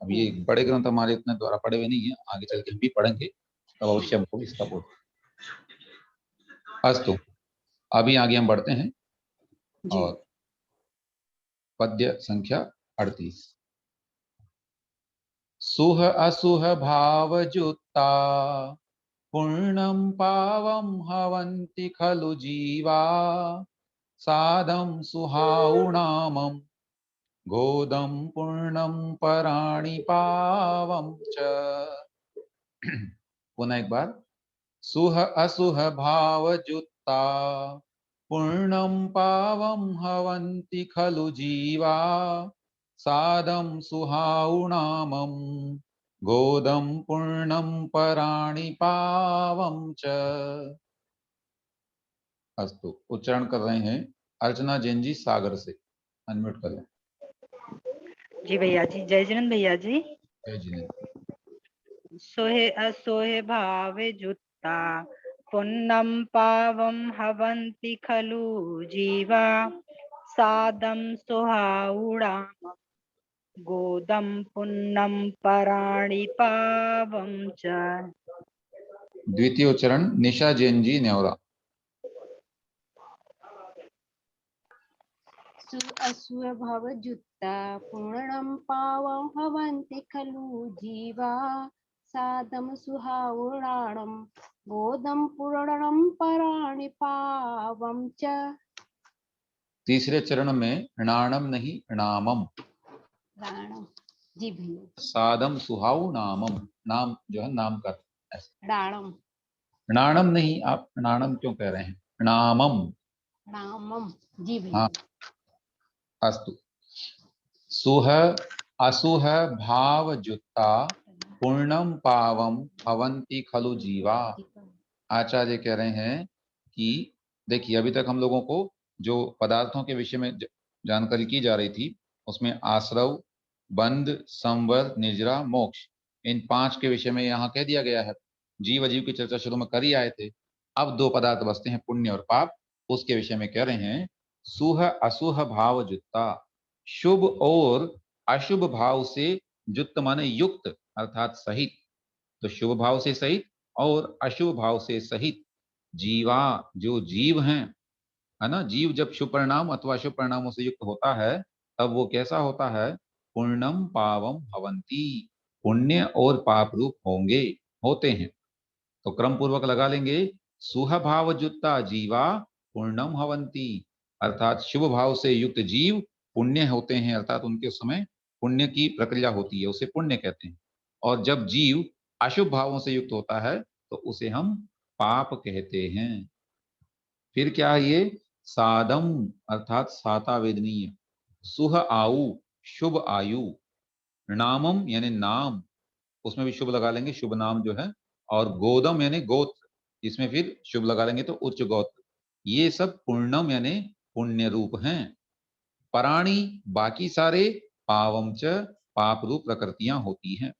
अब ये बड़े ग्रंथ हमारे इतने द्वारा पढ़े हुए नहीं है, आगे चल के हम भी पढ़ेंगे, तब अवश्य हमको इसका बोध। अस्तु, अभी आगे हम बढ़ते हैं जी। और पद्य संख्या 38। सुह असुह भाव जुत्ता पूर्णं पावं हवन्ति खलु जीवा सादं सुहाउणामं गोदं पूर्णं पराणि पावं च। पुनः एक बार। सुह असुह भाव जुत्ता पूर्णं पावं हवन्ति खलु जीवा सादं सुहाउणामं गोदं पूर्णं पराणि पावं च। अस्तु, उच्चारण कर रहे हैं अर्चना जैन जी सागर से, अनम्यूट कर लें। जी भैया जी, जय जिनेंद्र भैया जी। जय जिनेंद्र। सोहे असोहे भावे जुत्ता पुन्नम पावम हवन्ति खलु जीवा सादम सुहाउणाम गोदम पुन्नम पराणि पावम च। द्वितीय उच्चारण निशा जैन जी न्योरा। असुर भव जुत्ता पूर्णं पावं हवन्ति खलु जीवा सादम सुहावुराणं गोदं पूर्णं पराणि पावं च। तीसरे चरण में णाणम नहीं णामम। राणम जी भैया। सादम सुहाउ नामम, नाम जो है नाम का राणम णाणम नहीं, आप णाणम क्यों कह रहे हैं, नामम। नामम जी भैया। हाँ, अस्तु। सुह असुह भाव जुत्ता पूर्णम पावम हवंती खलु जीवा। आचार्य कह रहे हैं कि देखिए, अभी तक हम लोगों को जो पदार्थों के विषय में जानकारी की जा रही थी, उसमें आश्रव, बंध, संवर, निजरा, मोक्ष, इन 5 के विषय में यहाँ कह दिया गया है। जीव अजीव की चर्चा शुरू में कर ही आए थे। अब 2 पदार्थ बचते हैं, पुण्य और पाप, उसके विषय में कह रहे हैं सुह असुह भाव जुत्ता। शुभ और अशुभ भाव से युक्त माने युक्त अर्थात सहित, तो शुभ भाव से सहित और अशुभ भाव से सहित जीवा, जो जीव हैं, है ना, जीव जब शुभ परिणाम अथवा अशुभ परिणामों से युक्त होता है तब वो कैसा होता है, पूर्णम पावम भवंती, पुण्य और पाप रूप होंगे, होते हैं। तो क्रम पूर्वक लगा लेंगे, सुह भाव जुत्ता जीवा पूर्णम भवंती, अर्थात शुभ भाव से युक्त जीव पुण्य होते हैं, अर्थात उनके समय पुण्य की प्रक्रिया होती है, उसे पुण्य कहते हैं। और जब जीव अशुभ भावों से युक्त होता है तो उसे हम पाप कहते हैं। फिर क्या है ये, सादम अर्थात साता वेदनीय, सुह आयु शुभ आयु, नामम यानी नाम, उसमें भी शुभ लगा लेंगे, शुभ नाम जो है, और गोदम यानी गोत्र, इसमें फिर शुभ लगा लेंगे तो उच्च गोत्र। ये सब पूर्णम यानी पुण्य रूप हैं। पराणी बाकी सारे, पावम च पाप रूप प्रकृतियां होती हैं।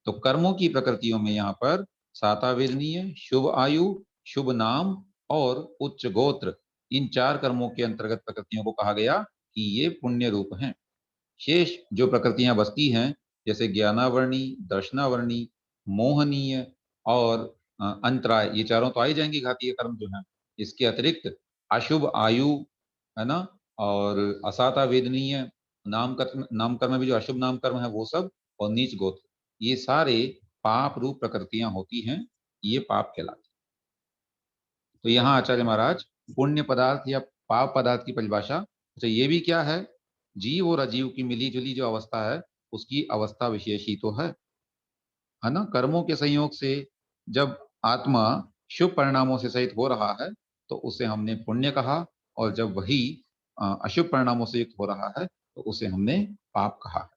तो कर्मों की प्रकृतियों में यहाँ पर सातावेदनीय, शुभ आयु, शुभ नाम और उच्च गोत्र, इन 4 कर्मों के अंतर्गत प्रकृतियों को कहा गया कि ये पुण्य रूप हैं। शेष जो प्रकृतियां बसती हैं, जैसे ज्ञानावर्णी, दर्शनावर्णी, मोहनीय और अंतराय, ये चारों तो आ ही जाएंगे घातीय कर्म जो हैं। इसके अतिरिक्त अशुभ आयु, है ना, और असाता वेदनीय नाम कर्म भी जो अशुभ नाम कर्म है वो सब, और नीच गोत्र, ये सारे पाप रूप प्रकृतियां होती हैं, ये पाप कहलाते हैं। तो यहाँ आचार्य महाराज पुण्य पदार्थ या पाप पदार्थ की परिभाषा, अच्छा ये भी क्या है, जीव और अजीव की मिली जुली जो अवस्था है उसकी अवस्था विशेष ही तो है ना। कर्मों के संयोग से जब आत्मा शुभ परिणामों से सहित हो रहा है तो उसे हमने पुण्य कहा, और जब वही अशुभ परिणामों से युक्त हो रहा है तो उसे हमने पाप कहा।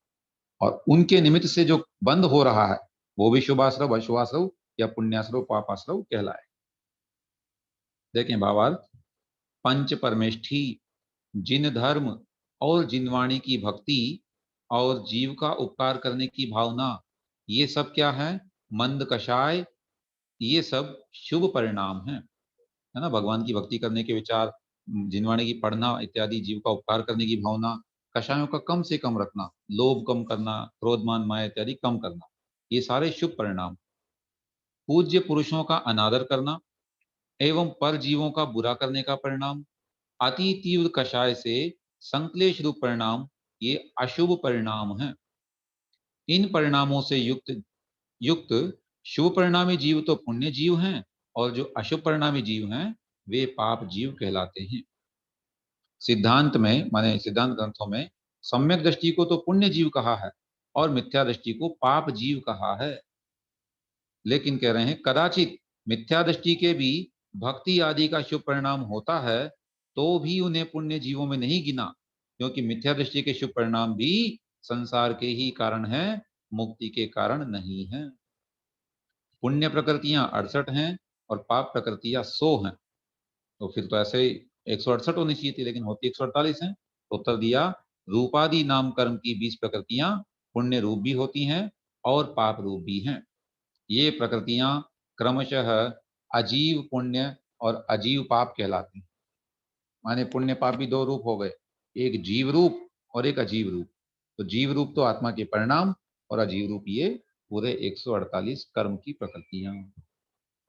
और उनके निमित्त से जो बंद हो रहा है वो भी शुभाश्रव, अशुभाश्रव या पुण्याश्रव, पापाश्रव कहलाए। देखें भावार्थ, पंच परमेष्ठी, जिन धर्म और जिनवाणी की भक्ति और जीव का उपकार करने की भावना, ये सब क्या है, मंद कषाय, ये सब शुभ परिणाम है ना। भगवान की भक्ति करने के विचार, जिनवाणी की पढ़ना इत्यादि, जीव का उपकार करने की भावना, कषायों का कम से कम रखना, लोभ कम करना, क्रोधमान माया इत्यादि कम करना, ये सारे शुभ परिणाम। पूज्य पुरुषों का अनादर करना एवं पर जीवों का बुरा करने का परिणाम, अति तीव्र कषाय से संक्लेश रूप परिणाम, ये अशुभ परिणाम है। इन परिणामों से युक्त शुभ परिणामी जीव तो पुण्य जीव हैं, और जो अशुभ परिणामी जीव हैं वे पाप जीव कहलाते हैं। सिद्धांत में, माने सिद्धांत ग्रंथों में, सम्यक दृष्टि को तो पुण्य जीव कहा है और मिथ्या दृष्टि को पाप जीव कहा है। लेकिन कह रहे हैं कदाचित मिथ्या दृष्टि के भी भक्ति आदि का शुभ परिणाम होता है तो भी उन्हें पुण्य जीवों में नहीं गिना, क्योंकि मिथ्या दृष्टि के शुभ परिणाम भी संसार के ही कारण है, मुक्ति के कारण नहीं है। पुण्य प्रकृतियां 68 हैं और पाप प्रकृतियां 100 हैं। तो फिर तो ऐसे 168 होनी चाहिए थी, लेकिन होती 148 हैं। तो उत्तर दिया, रूपादि नाम कर्म की 20 प्रकृतियां पुण्य रूप भी होती हैं और पाप रूप भी हैं। ये प्रकृतियां क्रमशः अजीव पुण्य और अजीव पाप कहलाती हैं। माने पुण्य पाप भी 2 रूप हो गए, एक जीव रूप और एक अजीव रूप। तो जीव रूप तो आत्मा के परिणाम, और अजीव रूप ये पूरे 148 कर्म की प्रकृतियां।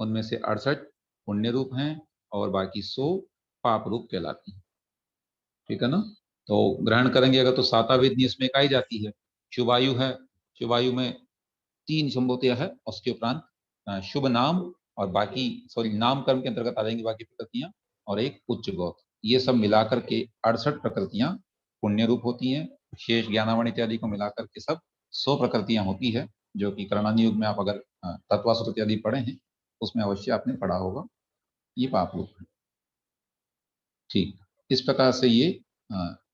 उनमें से 68 पुण्य रूप हैं और बाकी 100 पाप रूप कहलाती हैं। ठीक है ना। तो ग्रहण करेंगे अगर तो सातावेदनी इसमें इकाई जाती है। शुभायु है, शुभायु में 3 संभोतियां है, उसके उपरांत शुभ नाम, और बाकी नाम कर्म के अंतर्गत आ जाएंगी बाकी प्रकृतियां, और एक उच्च गोत्र। ये सब मिलाकर के 68 प्रकृतियां पुण्य रूप होती हैं। शेष ज्ञानावण इत्यादि को मिलाकर के सब 100 प्रकृतियां होती है, जो कि करणानी युग में आप अगर तत्वासुर इत्यादि पढ़े हैं उसमें अवश्य आपने पढ़ा होगा। ये पाप रूप है। ठीक, इस प्रकार से ये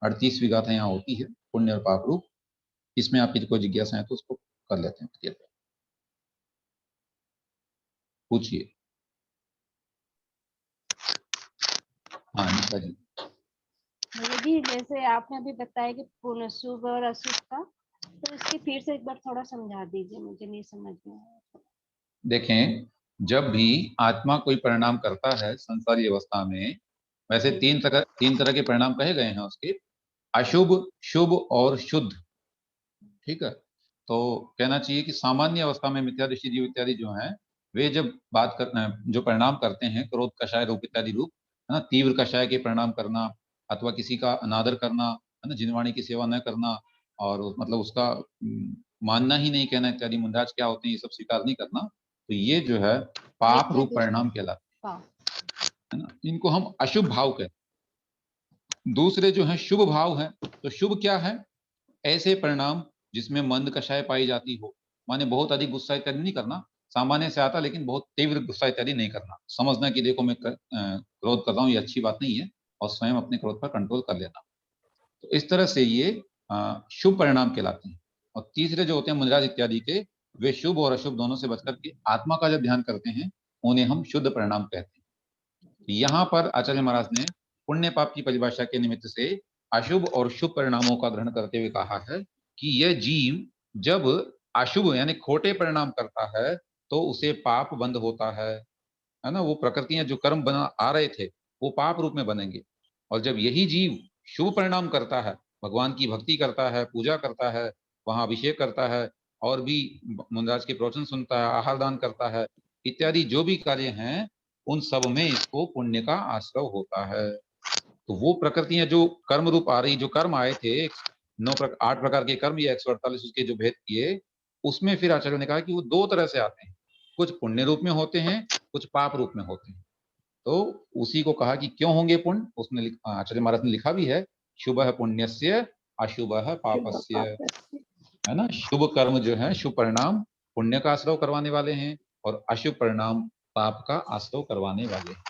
38वीं गाथा यहाँ होती है, पुण्य और पाप रूप। इसमें आपकी कोई जिज्ञासा है तो उसको कर लेते हैं। पूछिए। हाँ निशा जी। जी, जैसे आपने अभी बताया कि पूर्ण शुभ और अशुभ का, तो इसकी फिर से एक बार थोड़ा समझा दीजिए, मुझे नहीं समझ में आया। देखें, जब भी आत्मा कोई परिणाम करता है संसारी अवस्था में, वैसे तीन तरह के परिणाम कहे गए हैं उसके, अशुभ, शुभ और शुद्ध। ठीक है। तो कहना चाहिए कि सामान्य अवस्था में मिथ्या दृष्टि जीव इत्यादि जो हैं, वे जब बात करते हैं, जो परिणाम करते हैं, क्रोध कषाय रूप इत्यादि रूप, है ना, तीव्र कषाय के परिणाम करना, अथवा किसी का अनादर करना, है ना, जिनवाणी की सेवा न करना, और मतलब उसका मानना ही नहीं, कहना इत्यादि, मुंडाज क्या होते हैं ये सब स्वीकार नहीं करना, तो ये जो है पाप रूप परिणाम कहलाते हैं, है ना। इनको हम अशुभ भाव कहते हैं। दूसरे जो है शुभ भाव है। तो शुभ क्या है, ऐसे परिणाम जिसमें मंद कषाय पाई जाती हो, माने बहुत अधिक गुस्सा इत्यादि नहीं करना, सामान्य से आता, लेकिन बहुत तीव्र गुस्सा इत्यादि नहीं करना, समझना कि देखो मैं क्रोध कर रहा हूँ, ये अच्छी बात नहीं है, और स्वयं अपने क्रोध पर कंट्रोल कर लेना। तो इस तरह से ये शुभ परिणाम कहलाते हैं। और तीसरे जो होते हैं मुंद्राज इत्यादि के, वे शुभ और अशुभ दोनों से बचकर के आत्मा का जब ध्यान करते हैं, उन्हें हम शुद्ध परिणाम कहते हैं। यहाँ पर आचार्य महाराज ने पुण्य पाप की परिभाषा के निमित्त से अशुभ और शुभ परिणामों का ग्रहण करते हुए कहा है कि यह जीव जब अशुभ यानी खोटे परिणाम करता है तो उसे पाप बंद होता है ना। वो प्रकृतियां जो कर्म बना आ रहे थे वो पाप रूप में बनेंगे। और जब यही जीव शुभ परिणाम करता है, भगवान की भक्ति करता है, पूजा करता है, वहां अभिषेक करता है, और भी मुनिराज के प्रवचन सुनता है, आहार दान करता है, इत्यादि जो भी कार्य हैं, उन सब में इसको पुण्य का आश्रय होता है। तो वो प्रकृतियां जो कर्म रूप आ रही, जो कर्म आए थे 8 प्रकार के कर्म या 148 उसके जो भेद किए, उसमें फिर आचार्य ने कहा कि वो 2 तरह से आते हैं, कुछ पुण्य रूप में होते हैं, कुछ पाप रूप में होते हैं। तो उसी को कहा कि क्यों होंगे पुण्य, उसने आचार्य महाराज ने लिखा भी है, शुभ पुण्यस्य अशुभ पापस्य, है ना। शुभ कर्म जो है, शुभ परिणाम पुण्य का आश्रय करवाने वाले हैं, और अशुभ परिणाम पाप का आश्रय करवाने वाले हैं।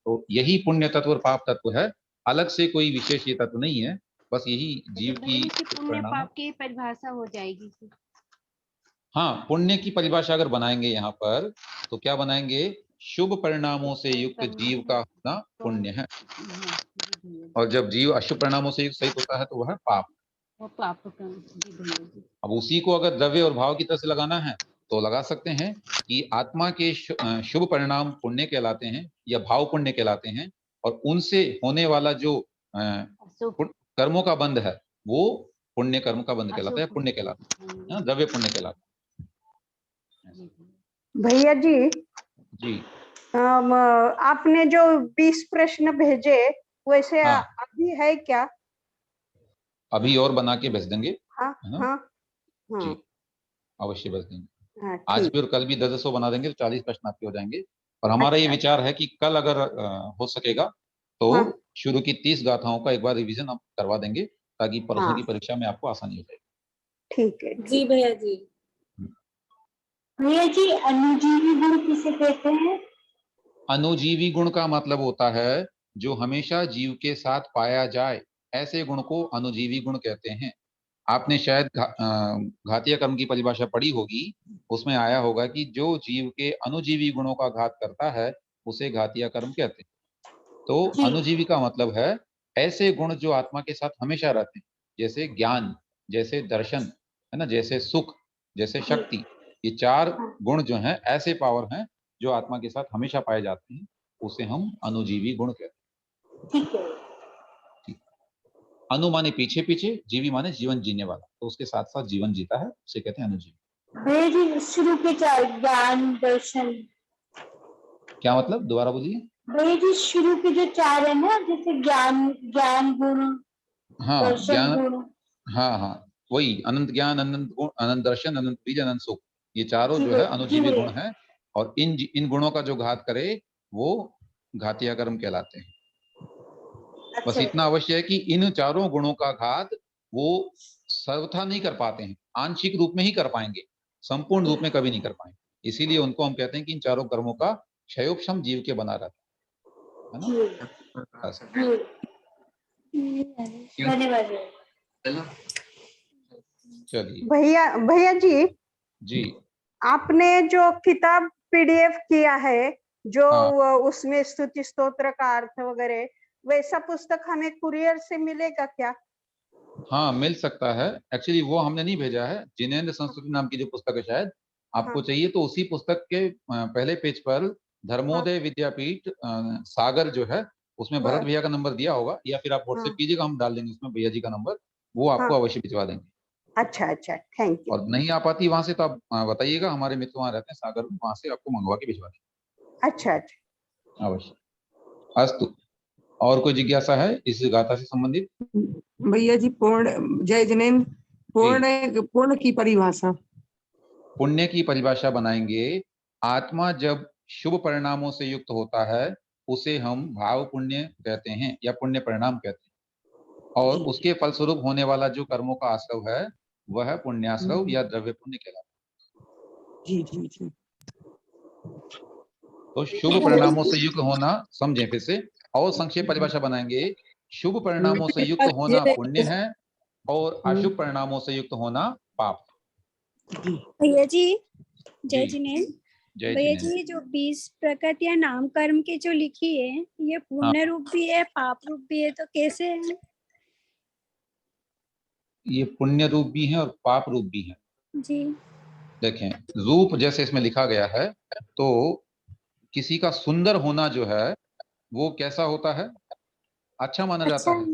तो यही पुण्य तत्व और पाप तत्व है, अलग से कोई विशेष ये तत्व नहीं है, बस यही जीव की पुण्य परिणाम। पाप की परिभाषा हो जाएगी फिर। हाँ, पुण्य की परिभाषा अगर बनाएंगे यहाँ पर, तो क्या बनाएंगे, शुभ परिणामों से युक्त जीव का होना पुण्य है, और जब जीव अशुभ परिणामों से युक्त सहित होता है तो वह पाप। वो पाप का जी भैया जी। अब उसी को अगर द्रव्य और भाव की तरह से लगाना है तो लगा सकते हैं कि आत्मा के शुभ परिणाम पुण्य कहलाते हैं या भाव पुण्य कहलाते हैं, और उनसे होने वाला जो कर्मों का बंध है वो पुण्य कर्म का बंध कहलाता है, पुण्य कहलाता है, द्रव्य पुण्य कहलाता है। भैया जी जी आपने जो 20 प्रश्न भेजे वैसे हाँ। अभी है क्या? अभी और बना के भेज देंगे, हाँ है ना। हाँ जी अवश्य भेज देंगे। हाँ, आज ठीक। भी और कल भी 10 बना देंगे तो 40 प्रश्न आपके हो जाएंगे। और हमारा ये विचार है कि कल अगर हो सकेगा तो हाँ। शुरू की 30 गाथाओं का एक बार रिवीजन हम करवा देंगे, ताकि परसों हाँ। की परीक्षा में आपको आसानी हो जाए। ठीक है जी भैया जी। भैया जी अनुजीवी गुण किसे कहते हैं? अनुजीवी गुण का मतलब होता है जो हमेशा जीव के साथ पाया जाए, ऐसे गुण को अनुजीवी गुण कहते हैं। आपने शायद घातीय कर्म की परिभाषा पढ़ी होगी, उसमें आया होगा कि जो जीव के अनुजीवी गुणों का घात करता है उसे घातीय कर्म कहते हैं। तो अनुजीवी का मतलब है ऐसे गुण जो आत्मा के साथ हमेशा रहते हैं, जैसे ज्ञान, जैसे दर्शन, है ना, जैसे सुख, जैसे शक्ति। ये 4 गुण जो हैं ऐसे पावर हैं जो आत्मा के साथ हमेशा पाए जाते हैं, उसे हम अनुजीवी गुण कहते हैं। ठीक है। अनु माने पीछे पीछे, जीवी माने जीवन जीने वाला, तो उसके साथ साथ जीवन जीता है, उसे कहते हैं अनुजीवी। भैया जी शुरू के 4 ज्ञान दर्शन। क्या मतलब, दोबारा बोलिए। भैया जी शुरू के जो 4 है ना, जैसे ज्ञान ज्ञान गुण, हाँ दर्शन ज्ञान, गुण। हाँ वही अनंत ज्ञान, अनंत गुण, अनंत दर्शन, अनंत बीज, अनंत सुख, ये चारों जो है अनुजीवी गुण है। और इन गुणों का जो घात करे वो घातीय कर्म कहलाते हैं। बस इतना अवश्य है कि इन 4 गुणों का घात वो सर्वथा नहीं कर पाते हैं, आंशिक रूप में ही कर पाएंगे, संपूर्ण रूप में कभी नहीं कर पाएंगे। इसीलिए उनको हम कहते हैं कि इन 4 कर्मों का क्षयोपशम जीव के बना रहता है ना। चलिए भैया जी आपने जो किताब PDF किया है, जो हाँ। उसमें स्तुति स्तोत्र का अर्थ वगैरह, वैसा पुस्तक हमें कुरियर से मिलेगा क्या? हाँ मिल सकता है। एक्चुअली वो हमने नहीं भेजा है, जिनेन्द्र संस्कृति नाम की जो पुस्तक है, शायद आपको चाहिए तो उसी पुस्तक के पहले पेज पर धर्मोदय विद्यापीठ सागर जो है उसमें भरत भैया का नंबर दिया होगा, या फिर आप व्हाट्सएप कीजिएगा, हम डाल देंगे उसमें भैया जी का नंबर, वो आपको अवश्य भिजवा देंगे। अच्छा, थैंक यू। और नहीं आ पाती वहां से तो आप बताइएगा, हमारे मित्र वहां रहते हैं सागर में, वहां से आपको मंगवा के भिजवा देंगे। अच्छा अवश्य। अस्तु, और कोई जिज्ञासा है इस गाथा से संबंधित? भैया जी पूर्ण, जय जिनेन्द्र, पूर्ण की परिभाषा। पुण्य की परिभाषा बनाएंगे, आत्मा जब शुभ परिणामों से युक्त होता है उसे हम भाव पुण्य कहते हैं या पुण्य परिणाम कहते हैं, और उसके फलस्वरूप होने वाला जो कर्मों का आश्रव है वह पुण्याश्रव या द्रव्य पुण्य कहलाता है। जी। तो शुभ परिणामों से युक्त होना, समझें फिर से और संक्षेप परिभाषा बनाएंगे, शुभ परिणामों से युक्त होना पुण्य है और अशुभ परिणामों से युक्त होना पाप। भैया जी जय जिनेन्द्र। जय भैया जिनेन्द्र। जी जो 20 प्रकृतियां नाम कर्म की जो लिखी है, ये पुण्य रूप भी है पाप रूप भी है, तो कैसे है? ये पुण्य रूप भी है और पाप रूप भी है। जी देखें, रूप जैसे इसमें लिखा गया है, तो किसी का सुंदर होना जो है वो कैसा होता है? अच्छा माना जाता है,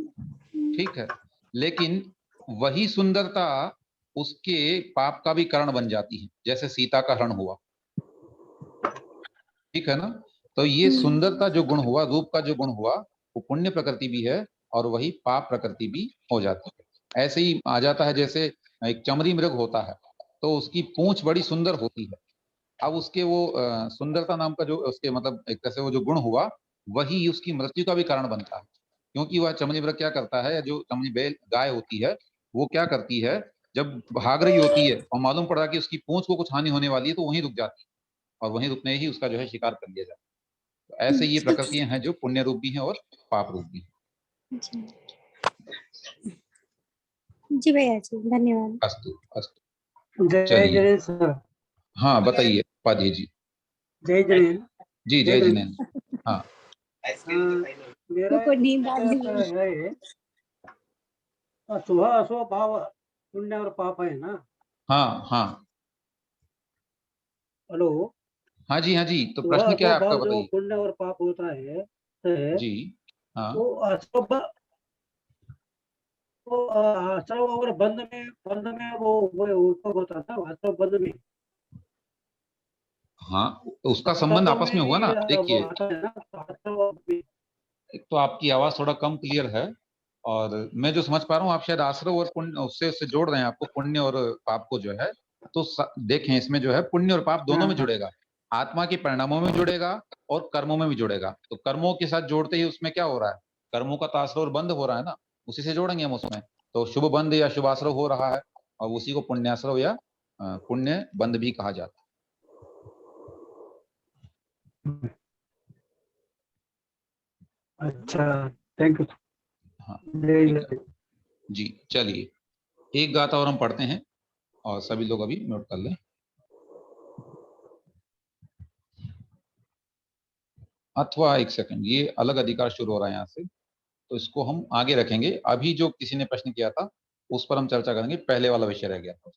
ठीक है, लेकिन वही सुंदरता उसके पाप का भी कारण बन जाती है, जैसे सीता का हरण हुआ, ठीक है ना। तो ये सुंदरता जो गुण हुआ, रूप का जो गुण हुआ, वो पुण्य प्रकृति भी है और वही पाप प्रकृति भी हो जाती है। ऐसे ही आ जाता है, जैसे एक चमरी मृग होता है तो उसकी पूंछ बड़ी सुंदर होती है। अब उसके वो सुंदरता नाम का जो उसके मतलब एक तरह से वो जो गुण हुआ, वही उसकी मृत्यु का भी कारण बनता है। क्योंकि वह चमड़ी मृग क्या करता है, या जो चमड़ी बैल गाय होती है, वो क्या करती है, जब भाग रही होती है और मालूम पड़ा कि उसकी पूंछ को कुछ हानि होने वाली है, तो वहीं रुक जाती है और वहीं रुकने ही उसका जो है शिकार कर लिया जाता है। तो ऐसे ये प्रकृतियां हैं जो पुण्य रूप भी हैं और पाप रूप भी हैं। जी भैया जी, धन्यवाद। अस्तु अस्तु, जय चलिए। जय सर। हाँ बताइए उपाध्याय जी। जय जय। जी जय जिनेन्द्र। हाँ मेरा को नींद आ है गई। शुभ अशुभ भाव पुण्य और पाप है ना। हाँ हाँ हेलो। हाँ जी, हाँ जी, तो शुभ प्रश्न क्या है अशुभ आपका, भाव जो बताइए। पुण्य और पाप होता है जी हाँ वो अशुभ, वो अशुभ और बंध में वो उत्पन्न होता था, अशुभ बंध में। हाँ, तो उसका संबंध अशुभ आपस में में हुआ ना, वो देखिए। आता है ना, अशुभ में। एक तो आपकी आवाज थोड़ा कम क्लियर है, और मैं जो समझ पा रहा हूँ आप शायद आश्रव और पुण्य उससे जोड़ रहे हैं, आपको पुण्य और पाप को जो है। तो देखें, इसमें जो है पुण्य और पाप दोनों में हाँ जुड़ेगा, आत्मा के परिणामों में जुड़ेगा और कर्मों में भी जुड़ेगा। तो कर्मों के साथ जोड़ते ही उसमें क्या हो रहा है, कर्मों का तो आश्रव और बंध हो रहा है ना, उसी से जोड़ेंगे हम उसमें। तो शुभ बंध या शुभ आश्रव हो रहा है, और उसी को पुण्याश्रव या पुण्य बंध भी कहा जाता है। अच्छा, थैंक यू। हाँ जय ठीक है जय। जी। चलिए, एक गाथा और हम पढ़ते हैं और सभी लोग अभी नोट कर लें। अथवा एक सेकंड, ये अलग अधिकार शुरू हो रहा है यहाँ से, तो इसको हम आगे रखेंगे। अभी जो किसी ने प्रश्न किया था उस पर हम चर्चा करेंगे, पहले वाला विषय रह गया था।